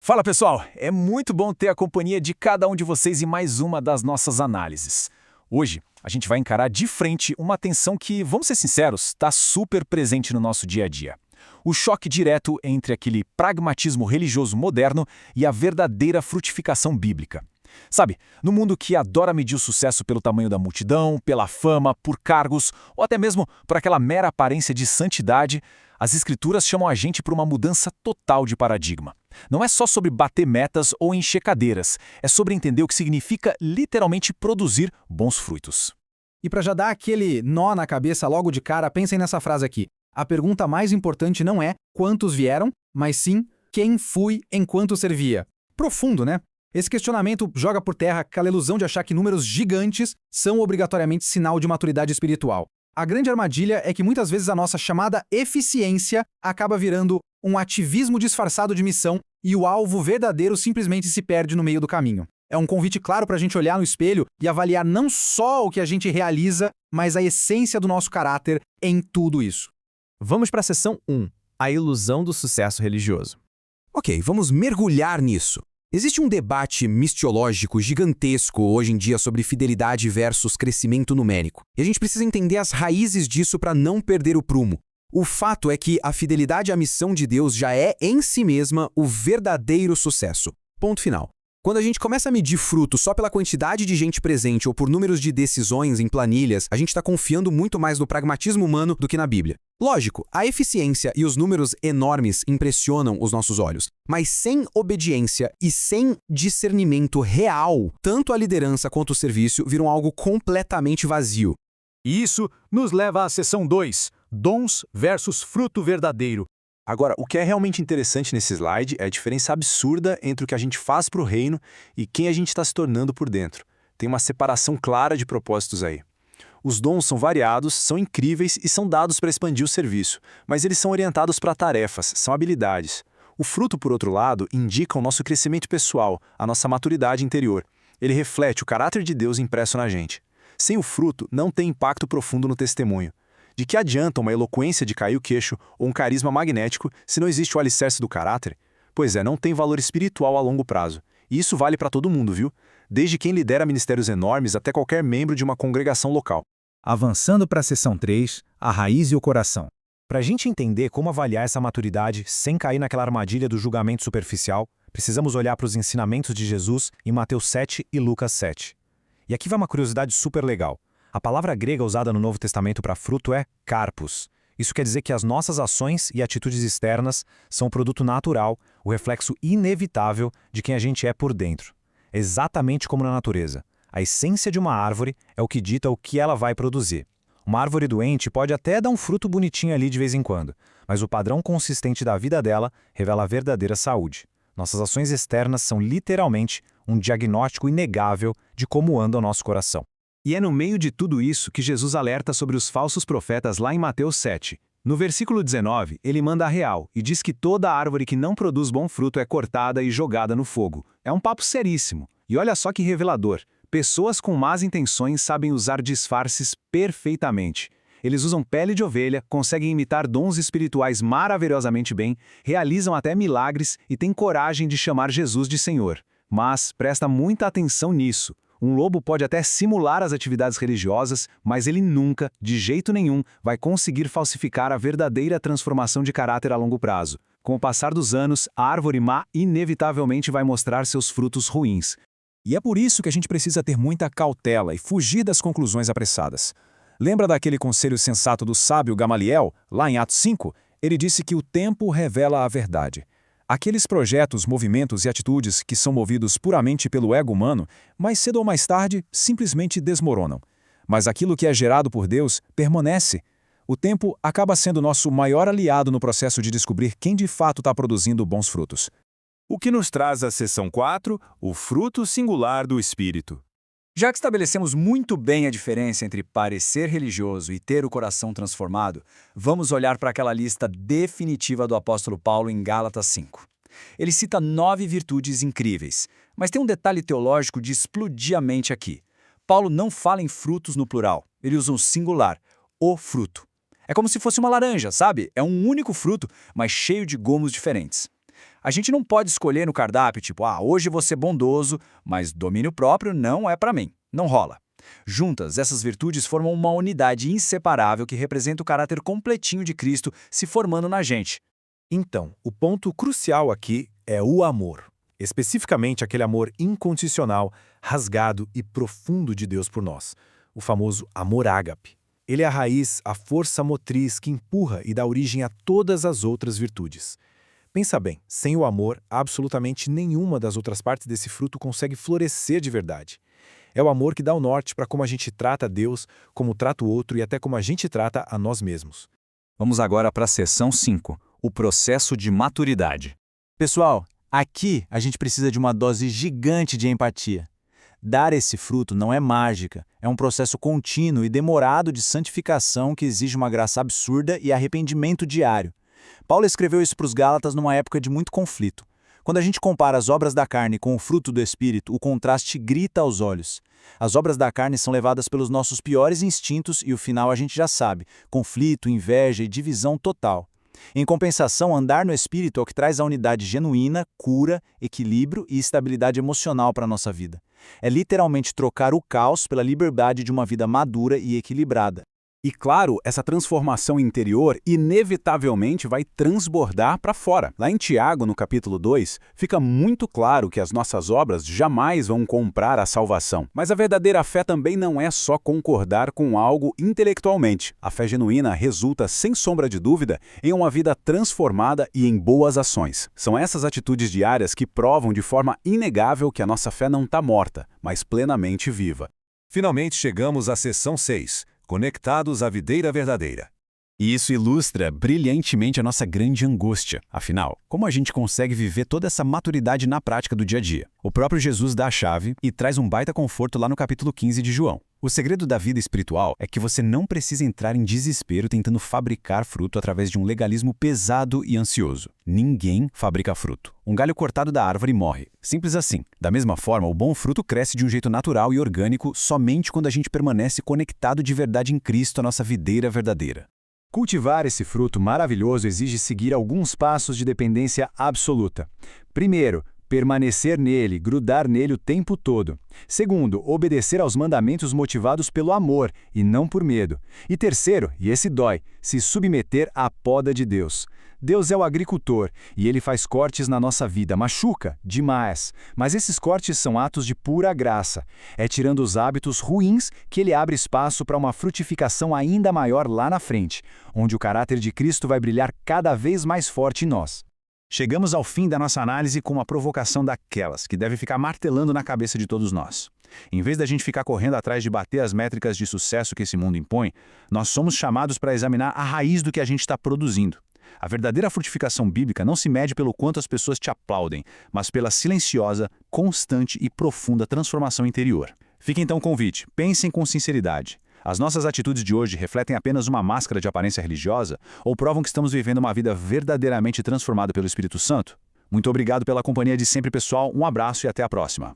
Fala pessoal, é muito bom ter a companhia de cada um de vocês em mais uma das nossas análises. Hoje, a gente vai encarar de frente uma tensão que, vamos ser sinceros, está super presente no nosso dia a dia. O choque direto entre aquele pragmatismo religioso moderno e a verdadeira frutificação bíblica. Sabe, no mundo que adora medir o sucesso pelo tamanho da multidão, pela fama, por cargos ou até mesmo por aquela mera aparência de santidade, as escrituras chamam a gente para uma mudança total de paradigma. Não é só sobre bater metas ou encher cadeiras, é sobre entender o que significa literalmente produzir bons frutos. E para já dar aquele nó na cabeça logo de cara, pensem nessa frase aqui. A pergunta mais importante não é quantos vieram, mas sim quem fui enquanto servia. Profundo, né? Esse questionamento joga por terra aquela ilusão de achar que números gigantes são obrigatoriamente sinal de maturidade espiritual. A grande armadilha é que muitas vezes a nossa chamada eficiência acaba virando um ativismo disfarçado de missão e o alvo verdadeiro simplesmente se perde no meio do caminho. É um convite claro para a gente olhar no espelho e avaliar não só o que a gente realiza, mas a essência do nosso caráter em tudo isso. Vamos para a seção 1, a ilusão do sucesso religioso. Ok, vamos mergulhar nisso. Existe um debate mistiológico gigantesco hoje em dia sobre fidelidade versus crescimento numérico. E a gente precisa entender as raízes disso para não perder o prumo. O fato é que a fidelidade à missão de Deus já é, em si mesma, o verdadeiro sucesso. Ponto final. Quando a gente começa a medir fruto só pela quantidade de gente presente ou por números de decisões em planilhas, a gente está confiando muito mais no pragmatismo humano do que na Bíblia. Lógico, a eficiência e os números enormes impressionam os nossos olhos, mas sem obediência e sem discernimento real, tanto a liderança quanto o serviço viram algo completamente vazio. E isso nos leva à seção 2, dons versus fruto verdadeiro. Agora, o que é realmente interessante nesse slide é a diferença absurda entre o que a gente faz para o reino e quem a gente está se tornando por dentro. Tem uma separação clara de propósitos aí. Os dons são variados, são incríveis e são dados para expandir o serviço, mas eles são orientados para tarefas, são habilidades. O fruto, por outro lado, indica o nosso crescimento pessoal, a nossa maturidade interior. Ele reflete o caráter de Deus impresso na gente. Sem o fruto, não tem impacto profundo no testemunho. De que adianta uma eloquência de cair o queixo ou um carisma magnético se não existe o alicerce do caráter? Pois é, não tem valor espiritual a longo prazo. E isso vale para todo mundo, viu? Desde quem lidera ministérios enormes até qualquer membro de uma congregação local. Avançando para a seção 3, a raiz e o coração. Para a gente entender como avaliar essa maturidade sem cair naquela armadilha do julgamento superficial, precisamos olhar para os ensinamentos de Jesus em Mateus 7 e Lucas 7. E aqui vai uma curiosidade super legal. A palavra grega usada no Novo Testamento para fruto é karpos. Isso quer dizer que as nossas ações e atitudes externas são o produto natural, o reflexo inevitável de quem a gente é por dentro. Exatamente como na natureza. A essência de uma árvore é o que dita o que ela vai produzir. Uma árvore doente pode até dar um fruto bonitinho ali de vez em quando, mas o padrão consistente da vida dela revela a verdadeira saúde. Nossas ações externas são literalmente um diagnóstico inegável de como anda o nosso coração. E é no meio de tudo isso que Jesus alerta sobre os falsos profetas lá em Mateus 7. No versículo 19, ele manda a real e diz que toda árvore que não produz bom fruto é cortada e jogada no fogo. É um papo seríssimo. E olha só que revelador. Pessoas com más intenções sabem usar disfarces perfeitamente. Eles usam pele de ovelha, conseguem imitar dons espirituais maravilhosamente bem, realizam até milagres e têm coragem de chamar Jesus de Senhor. Mas presta muita atenção nisso. Um lobo pode até simular as atividades religiosas, mas ele nunca, de jeito nenhum, vai conseguir falsificar a verdadeira transformação de caráter a longo prazo. Com o passar dos anos, a árvore má inevitavelmente vai mostrar seus frutos ruins. E é por isso que a gente precisa ter muita cautela e fugir das conclusões apressadas. Lembra daquele conselho sensato do sábio Gamaliel, lá em Atos 5? Ele disse que o tempo revela a verdade. Aqueles projetos, movimentos e atitudes que são movidos puramente pelo ego humano, mais cedo ou mais tarde, simplesmente desmoronam. Mas aquilo que é gerado por Deus permanece. O tempo acaba sendo nosso maior aliado no processo de descobrir quem de fato está produzindo bons frutos. O que nos traz à seção 4, o fruto singular do Espírito. Já que estabelecemos muito bem a diferença entre parecer religioso e ter o coração transformado, vamos olhar para aquela lista definitiva do apóstolo Paulo em Gálatas 5. Ele cita 9 virtudes incríveis, mas tem um detalhe teológico de explodir a mente aqui. Paulo não fala em frutos no plural, ele usa um singular, o fruto. É como se fosse uma laranja, sabe? É um único fruto, mas cheio de gomos diferentes. A gente não pode escolher no cardápio, tipo, hoje vou ser bondoso, mas domínio próprio não é para mim. Não rola. Juntas, essas virtudes formam uma unidade inseparável que representa o caráter completinho de Cristo se formando na gente. Então, o ponto crucial aqui é o amor. Especificamente aquele amor incondicional, rasgado e profundo de Deus por nós. O famoso amor ágape. Ele é a raiz, a força motriz que empurra e dá origem a todas as outras virtudes. Pensa bem, sem o amor, absolutamente nenhuma das outras partes desse fruto consegue florescer de verdade. É o amor que dá o norte para como a gente trata Deus, como trata o outro e até como a gente trata a nós mesmos. Vamos agora para a seção 5, o processo de maturidade. Pessoal, aqui a gente precisa de uma dose gigante de empatia. Dar esse fruto não é mágica, é um processo contínuo e demorado de santificação que exige uma graça absurda e arrependimento diário. Paulo escreveu isso para os Gálatas numa época de muito conflito. Quando a gente compara as obras da carne com o fruto do Espírito, o contraste grita aos olhos. As obras da carne são levadas pelos nossos piores instintos e o final a gente já sabe: conflito, inveja e divisão total. Em compensação, andar no Espírito é o que traz a unidade genuína, cura, equilíbrio e estabilidade emocional para a nossa vida. É literalmente trocar o caos pela liberdade de uma vida madura e equilibrada. E claro, essa transformação interior inevitavelmente vai transbordar para fora. Lá em Tiago, no capítulo 2, fica muito claro que as nossas obras jamais vão comprar a salvação. Mas a verdadeira fé também não é só concordar com algo intelectualmente. A fé genuína resulta, sem sombra de dúvida, em uma vida transformada e em boas ações. São essas atitudes diárias que provam de forma inegável que a nossa fé não está morta, mas plenamente viva. Finalmente chegamos à seção 6. Conectados à videira verdadeira. E isso ilustra brilhantemente a nossa grande angústia. Afinal, como a gente consegue viver toda essa maturidade na prática do dia a dia? O próprio Jesus dá a chave e traz um baita conforto lá no capítulo 15 de João. O segredo da vida espiritual é que você não precisa entrar em desespero tentando fabricar fruto através de um legalismo pesado e ansioso. Ninguém fabrica fruto. Um galho cortado da árvore morre. Simples assim. Da mesma forma, o bom fruto cresce de um jeito natural e orgânico somente quando a gente permanece conectado de verdade em Cristo, a nossa videira verdadeira. Cultivar esse fruto maravilhoso exige seguir alguns passos de dependência absoluta. Primeiro, permanecer nele, grudar nele o tempo todo. Segundo, obedecer aos mandamentos motivados pelo amor e não por medo. E terceiro, e esse dói, se submeter à poda de Deus. Deus é o agricultor e ele faz cortes na nossa vida, machuca demais. Mas esses cortes são atos de pura graça. É tirando os hábitos ruins que ele abre espaço para uma frutificação ainda maior lá na frente, onde o caráter de Cristo vai brilhar cada vez mais forte em nós. Chegamos ao fim da nossa análise com uma provocação daquelas que deve ficar martelando na cabeça de todos nós. Em vez da gente ficar correndo atrás de bater as métricas de sucesso que esse mundo impõe, nós somos chamados para examinar a raiz do que a gente está produzindo. A verdadeira frutificação bíblica não se mede pelo quanto as pessoas te aplaudem, mas pela silenciosa, constante e profunda transformação interior. Fica então o convite, pensem com sinceridade. As nossas atitudes de hoje refletem apenas uma máscara de aparência religiosa ou provam que estamos vivendo uma vida verdadeiramente transformada pelo Espírito Santo? Muito obrigado pela companhia de sempre, pessoal. Um abraço e até a próxima.